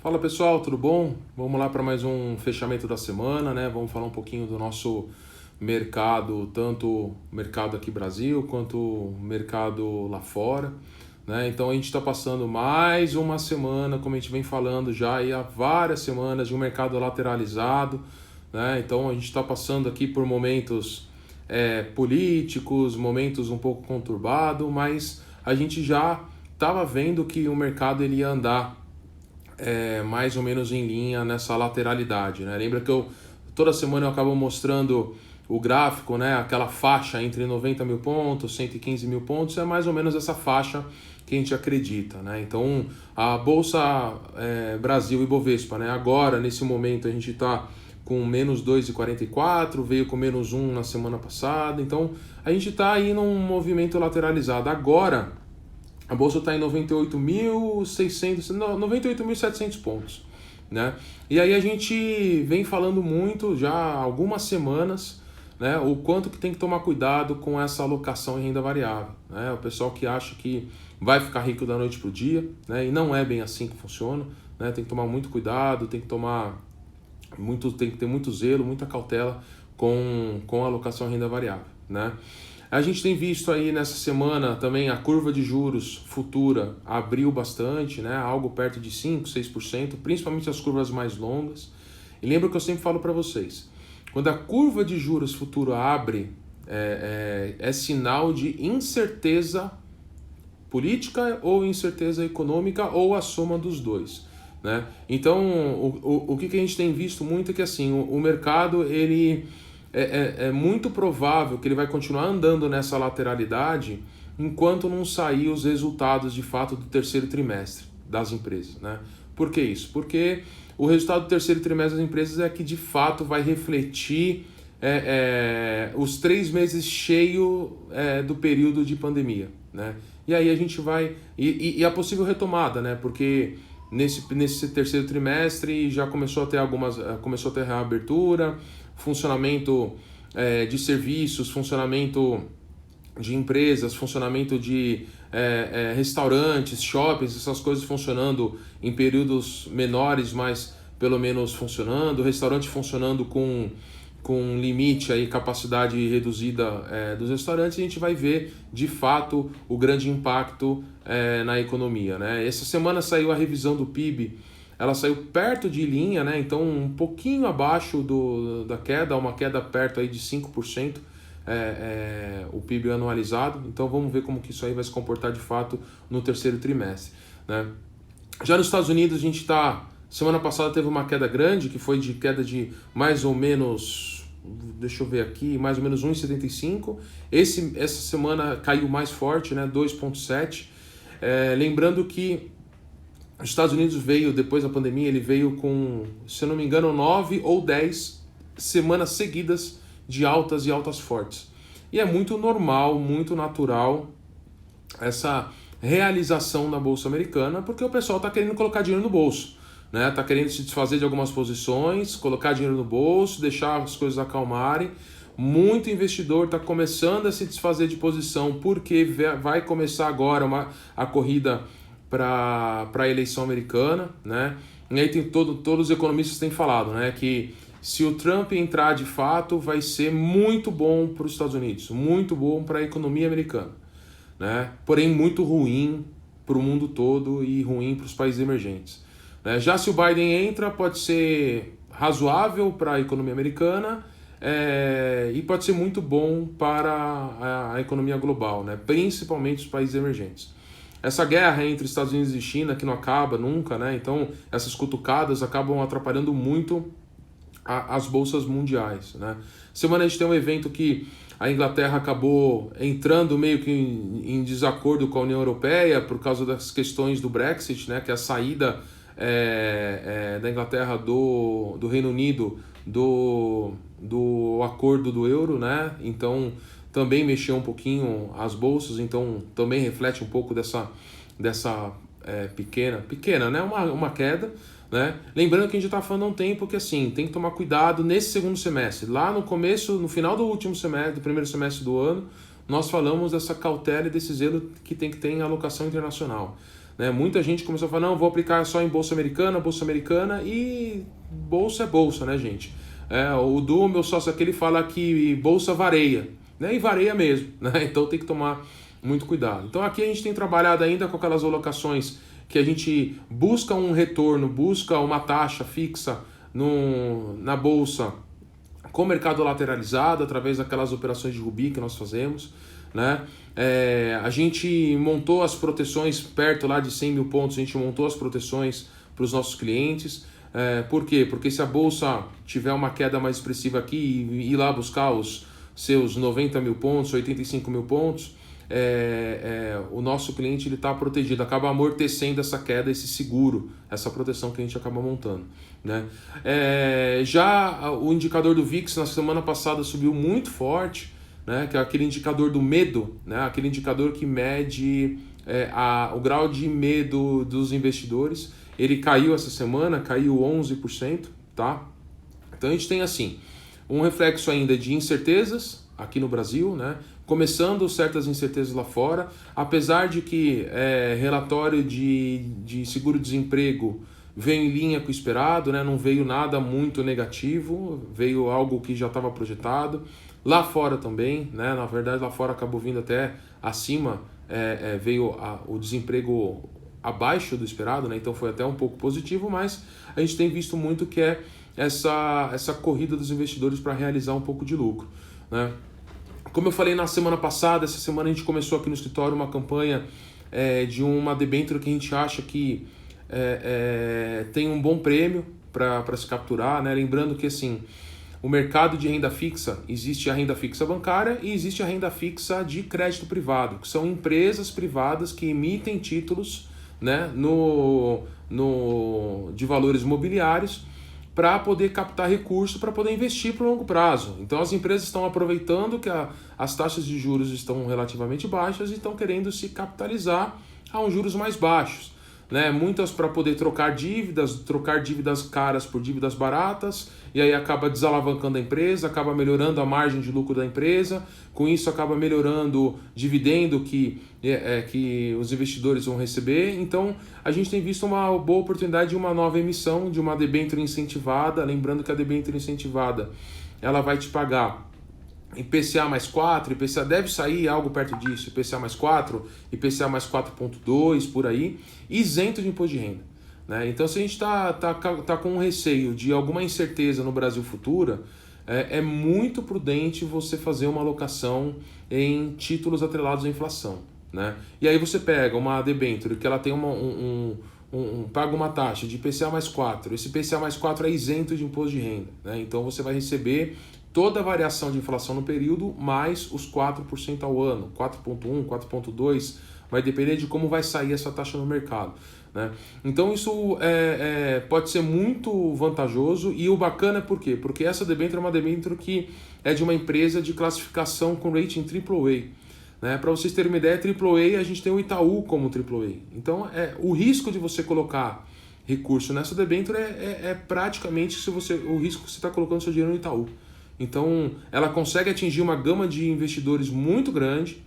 Fala pessoal, tudo bom? Vamos lá para mais um fechamento da semana, né? Vamos falar um pouquinho do nosso mercado, tanto o mercado aqui Brasil quanto o mercado lá fora, né? Então a gente está passando mais uma semana, como a gente vem falando já aí há várias semanas, de um mercado lateralizado, né? Então a gente está passando aqui por momentos políticos, momentos um pouco conturbados, mas a gente já estava vendo que o mercado ele ia andar mais ou menos em linha nessa lateralidade, né? Lembra que toda semana eu acabo mostrando o gráfico, né? Aquela faixa entre 90 mil pontos, 115 mil pontos, é mais ou menos essa faixa que a gente acredita, né? Então a Bolsa Brasil e Bovespa, né? Agora, nesse momento, a gente está com menos 2,44, veio com menos 1 na semana passada, então a gente está aí num movimento lateralizado. Agora a Bolsa está em 98.700 pontos, né? E aí a gente vem falando muito já há algumas semanas, né, o quanto que tem que tomar cuidado com essa alocação em renda variável, né? O pessoal que acha que vai ficar rico da noite para o dia, né? E não é bem assim que funciona, né? Tem que tomar muito cuidado, tem que ter muito zelo, muita cautela com a alocação em renda variável, né? A gente tem visto aí nessa semana também a curva de juros futura abriu bastante, né? Algo perto de 5%, 6%, principalmente as curvas mais longas. E lembra que eu sempre falo para vocês, quando a curva de juros futura abre, é sinal de incerteza política ou incerteza econômica ou a soma dos dois, né? Então, o que a gente tem visto muito é que assim, o mercado ele é muito provável que ele vai continuar andando nessa lateralidade enquanto não sair os resultados de fato do terceiro trimestre das empresas, né? Por que isso? Porque o resultado do terceiro trimestre das empresas é que de fato vai refletir os 3 meses cheios do período de pandemia, né? E aí a gente vai... E a possível retomada, né? Porque nesse terceiro trimestre já começou a ter reabertura, funcionamento de serviços, funcionamento de empresas, funcionamento de restaurantes, shoppings, essas coisas funcionando em períodos menores, mas pelo menos funcionando, restaurante funcionando com limite aí, capacidade reduzida dos restaurantes, e a gente vai ver de fato o grande impacto na economia, né? Essa semana saiu a revisão do PIB, ela saiu perto de linha, né? Então um pouquinho abaixo da queda, uma queda perto aí de 5%, o PIB anualizado. Então vamos ver como que isso aí vai se comportar de fato no terceiro trimestre, né? Já nos Estados Unidos a gente está... Semana passada teve uma queda grande, que foi de queda de mais ou menos, deixa eu ver aqui, mais ou menos 1,75. Essa semana caiu mais forte, né? 2,7. Lembrando que os Estados Unidos veio, depois da pandemia, ele veio com, se eu não me engano, 9 ou 10 semanas seguidas de altas e altas fortes. E é muito normal, muito natural essa realização na Bolsa Americana, porque o pessoal está querendo colocar dinheiro no bolso, né? Tá querendo se desfazer de algumas posições, colocar dinheiro no bolso, deixar as coisas acalmarem. Muito investidor está começando a se desfazer de posição, porque vai começar agora a corrida para a eleição americana, né? E aí todos os economistas têm falado, né, que se o Trump entrar de fato, vai ser muito bom para os Estados Unidos, muito bom para a economia americana, né? Porém muito ruim para o mundo todo e ruim para os países emergentes. Já se o Biden entra, pode ser razoável para a economia americana e pode ser muito bom para a economia global, né? Principalmente os países emergentes. Essa guerra entre Estados Unidos e China que não acaba nunca, né? Então essas cutucadas acabam atrapalhando muito as bolsas mundiais, né? Semana a gente tem um evento que a Inglaterra acabou entrando meio que em desacordo com a União Europeia por causa das questões do Brexit, né? Que é a saída da Inglaterra do Reino Unido do acordo do euro, né? Então também mexeu um pouquinho as bolsas, então também reflete um pouco dessa pequena, né? Uma queda, né? Lembrando que a gente está falando há um tempo que assim, tem que tomar cuidado nesse segundo semestre. Lá no final do último semestre, do primeiro semestre do ano, nós falamos dessa cautela e desse zelo que tem que ter em alocação internacional. né? Muita gente começou a falar, não, vou aplicar só em bolsa americana, e bolsa é bolsa, né, gente? O Du, meu sócio aqui, ele fala que bolsa vareia, né? E vareia mesmo, né? Então tem que tomar muito cuidado. Então aqui a gente tem trabalhado ainda com aquelas alocações que a gente busca um retorno, busca uma taxa fixa na bolsa com mercado lateralizado, através daquelas operações de Rubi que nós fazemos, né? A gente montou as proteções perto lá de 100 mil pontos, a gente montou as proteções para os nossos clientes. Por quê? Porque se a bolsa tiver uma queda mais expressiva aqui e ir lá buscar os seus 90 mil pontos, 85 mil pontos, o nosso cliente está protegido, acaba amortecendo essa queda, esse seguro, essa proteção que a gente acaba montando, né? Já o indicador do VIX na semana passada subiu muito forte, né? Que é aquele indicador do medo, né? Aquele indicador que mede o grau de medo dos investidores. Ele caiu essa semana, caiu 11%, tá? Então a gente tem assim, um reflexo ainda de incertezas aqui no Brasil, né? Começando certas incertezas lá fora, apesar de que relatório de seguro-desemprego veio em linha com o esperado, né? Não veio nada muito negativo, veio algo que já estava projetado. Lá fora também, né? Na verdade lá fora acabou vindo até acima, veio o desemprego abaixo do esperado, né? Então foi até um pouco positivo, mas a gente tem visto muito que essa corrida dos investidores para realizar um pouco de lucro, né? Como eu falei na semana passada, essa semana a gente começou aqui no escritório uma campanha de uma debênture que a gente acha que tem um bom prêmio para se capturar, né? Lembrando que assim, o mercado de renda fixa, existe a renda fixa bancária e existe a renda fixa de crédito privado, que são empresas privadas que emitem títulos, né, de valores imobiliários para poder captar recurso, para poder investir para o longo prazo. Então as empresas estão aproveitando que as taxas de juros estão relativamente baixas e estão querendo se capitalizar a uns juros mais baixos, né? Muitas para poder trocar dívidas caras por dívidas baratas, e aí acaba desalavancando a empresa, acaba melhorando a margem de lucro da empresa, com isso acaba melhorando o dividendo que os investidores vão receber. Então a gente tem visto uma boa oportunidade de uma nova emissão, de uma debênture incentivada, lembrando que a debênture incentivada ela vai te pagar IPCA mais 4, IPCA deve sair algo perto disso, IPCA mais 4, IPCA mais 4,2 por aí, isento de imposto de renda, né? Então se a gente tá com um receio de alguma incerteza no Brasil futura, é muito prudente você fazer uma alocação em títulos atrelados à inflação, né? E aí você pega uma debênture que ela tem paga uma taxa de IPCA mais 4, esse IPCA mais 4 é isento de imposto de renda, né? Então você vai receber toda a variação de inflação no período, mais os 4% ao ano, 4,1%, 4,2%, vai depender de como vai sair essa taxa no mercado, né? Então isso pode ser muito vantajoso, e o bacana é por quê? Porque essa debênture é uma debênture que é de uma empresa de classificação com rating AAA, né? Para vocês terem uma ideia, AAA, a gente tem o Itaú como AAA. Então o risco de você colocar recurso nessa debênture praticamente o risco que você está colocando seu dinheiro no Itaú. Então, ela consegue atingir uma gama de investidores muito grande.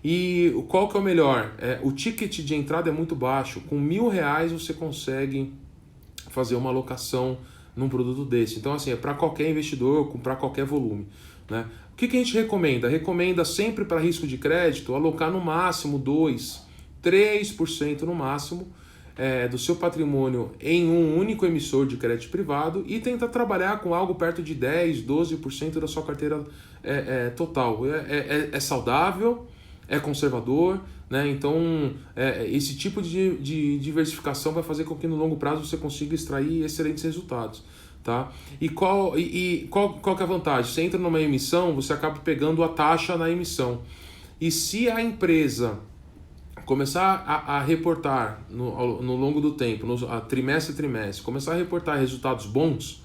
E qual que é o melhor? O ticket de entrada é muito baixo. Com R$1.000 você consegue fazer uma alocação num produto desse. Então, assim, é para qualquer investidor, para qualquer volume, né? O que a gente recomenda? Recomenda sempre para risco de crédito alocar no máximo 2%, 3% no máximo do seu patrimônio em um único emissor de crédito privado, e tentar trabalhar com algo perto de 10%, 12% da sua carteira total. É saudável, é conservador, né? Então esse tipo de diversificação vai fazer com que no longo prazo você consiga extrair excelentes resultados, tá? E qual que é a vantagem? Você entra numa emissão, você acaba pegando a taxa na emissão, e se a empresa começar a reportar no longo do tempo, trimestre a trimestre, começar a reportar resultados bons,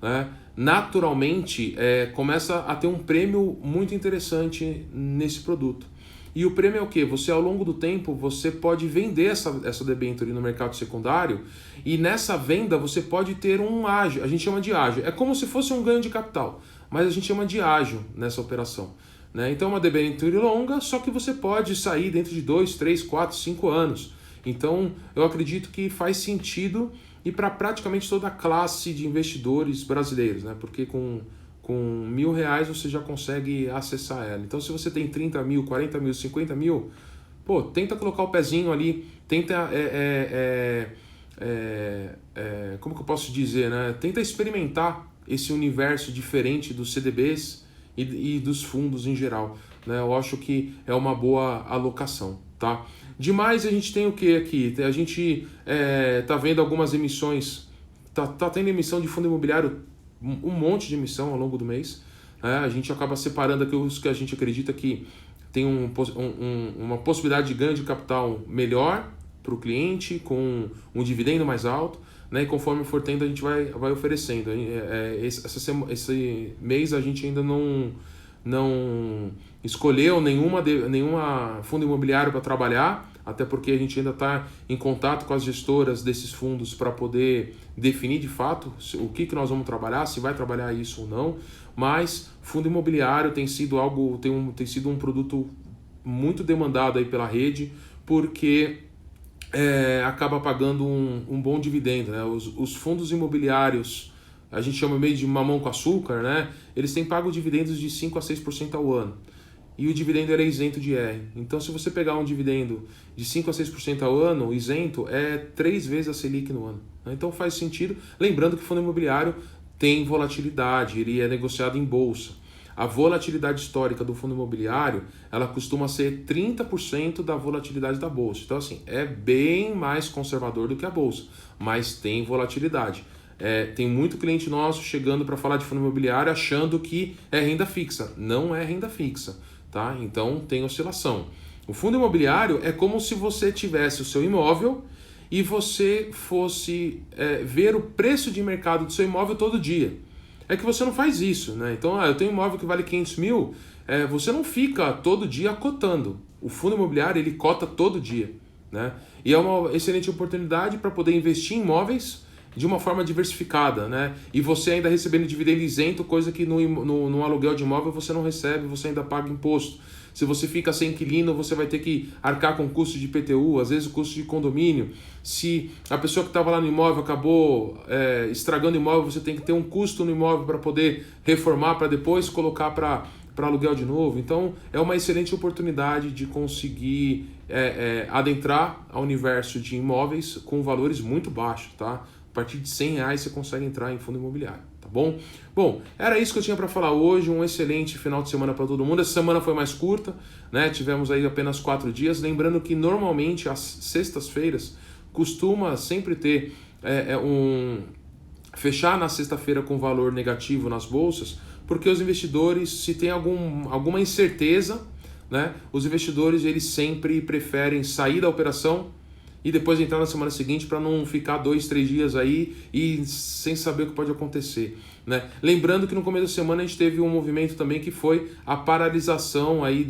né, naturalmente começa a ter um prêmio muito interessante nesse produto. E o prêmio é o quê? Você, ao longo do tempo, você pode vender essa debênture no mercado secundário, e nessa venda você pode ter um ágio, a gente chama de ágio. É como se fosse um ganho de capital, mas a gente chama de ágio nessa operação, né? Então é uma debênture longa, só que você pode sair dentro de 2, 3, 4, 5 anos. Então, eu acredito que faz sentido e para praticamente toda a classe de investidores brasileiros, né? Porque com R$ 1.000 você já consegue acessar ela. Então, se você tem 30 mil, 40 mil, 50 mil, pô, tenta colocar o pezinho ali, tenta, como que eu posso dizer, né? Tenta experimentar esse universo diferente dos CDBs e dos fundos em geral, né? Eu acho que é uma boa alocação, tá? Demais a gente tem o que aqui? A gente tá vendo algumas emissões, tá tendo emissão de fundo imobiliário, um monte de emissão ao longo do mês, né? A gente acaba separando aqui os que a gente acredita que tem uma possibilidade de ganho de capital melhor para o cliente, com um dividendo mais alto, né? E conforme for tendo, a gente vai oferecendo. Esse mês a gente ainda não escolheu nenhuma fundo imobiliário para trabalhar, até porque a gente ainda está em contato com as gestoras desses fundos para poder definir de fato o que nós vamos trabalhar, se vai trabalhar isso ou não. Mas fundo imobiliário tem sido tem sido um produto muito demandado aí pela rede, porque acaba pagando um bom dividendo, né? Os fundos imobiliários, a gente chama meio de mamão com açúcar, né? Eles têm pago dividendos de 5 a 6% ao ano. E o dividendo era isento de IR. Então, se você pegar um dividendo de 5 a 6% ao ano, isento, é 3 vezes a Selic no ano. Então, faz sentido. Lembrando que o fundo imobiliário tem volatilidade, ele é negociado em bolsa. A volatilidade histórica do fundo imobiliário, ela costuma ser 30% da volatilidade da bolsa. Então, assim, é bem mais conservador do que a bolsa, mas tem volatilidade. Tem muito cliente nosso chegando para falar de fundo imobiliário achando que é renda fixa. Não é renda fixa, tá? Então tem oscilação. O fundo imobiliário é como se você tivesse o seu imóvel e você fosse ver o preço de mercado do seu imóvel todo dia. É que você não faz isso, né? Então, eu tenho um imóvel que vale 500 mil, você não fica todo dia cotando. O fundo imobiliário, ele cota todo dia, né? E é uma excelente oportunidade para poder investir em imóveis de uma forma diversificada, né? E você ainda recebendo dividendo isento, coisa que no aluguel de imóvel você não recebe, você ainda paga imposto. Se você fica sem inquilino, você vai ter que arcar com custo de IPTU, às vezes o custo de condomínio. Se a pessoa que estava lá no imóvel acabou estragando o imóvel, você tem que ter um custo no imóvel para poder reformar, para depois colocar para aluguel de novo. Então, é uma excelente oportunidade de conseguir adentrar ao universo de imóveis com valores muito baixos, tá? A partir de R$100 você consegue entrar em fundo imobiliário, tá bom? Bom, era isso que eu tinha para falar hoje, um excelente final de semana para todo mundo. Essa semana foi mais curta, né? Tivemos aí apenas 4 dias, lembrando que normalmente às sextas-feiras costuma sempre ter fechar na sexta-feira com valor negativo nas bolsas, porque os investidores, se tem alguma incerteza, né? Os investidores eles sempre preferem sair da operação e depois entrar na semana seguinte para não ficar 2, 3 dias aí e sem saber o que pode acontecer, né? Lembrando que no começo da semana a gente teve um movimento também que foi a paralisação aí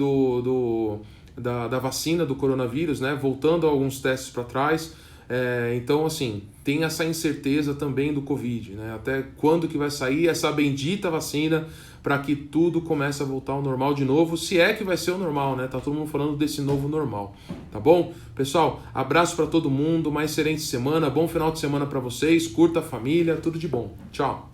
da vacina do coronavírus, né? Voltando alguns testes para trás. Então, assim, tem essa incerteza também do Covid, né? Até quando que vai sair essa bendita vacina para que tudo comece a voltar ao normal de novo, se é que vai ser o normal, né? Tá todo mundo falando desse novo normal, tá bom? Pessoal, abraço para todo mundo, uma excelente semana, bom final de semana para vocês, curta a família, tudo de bom. Tchau!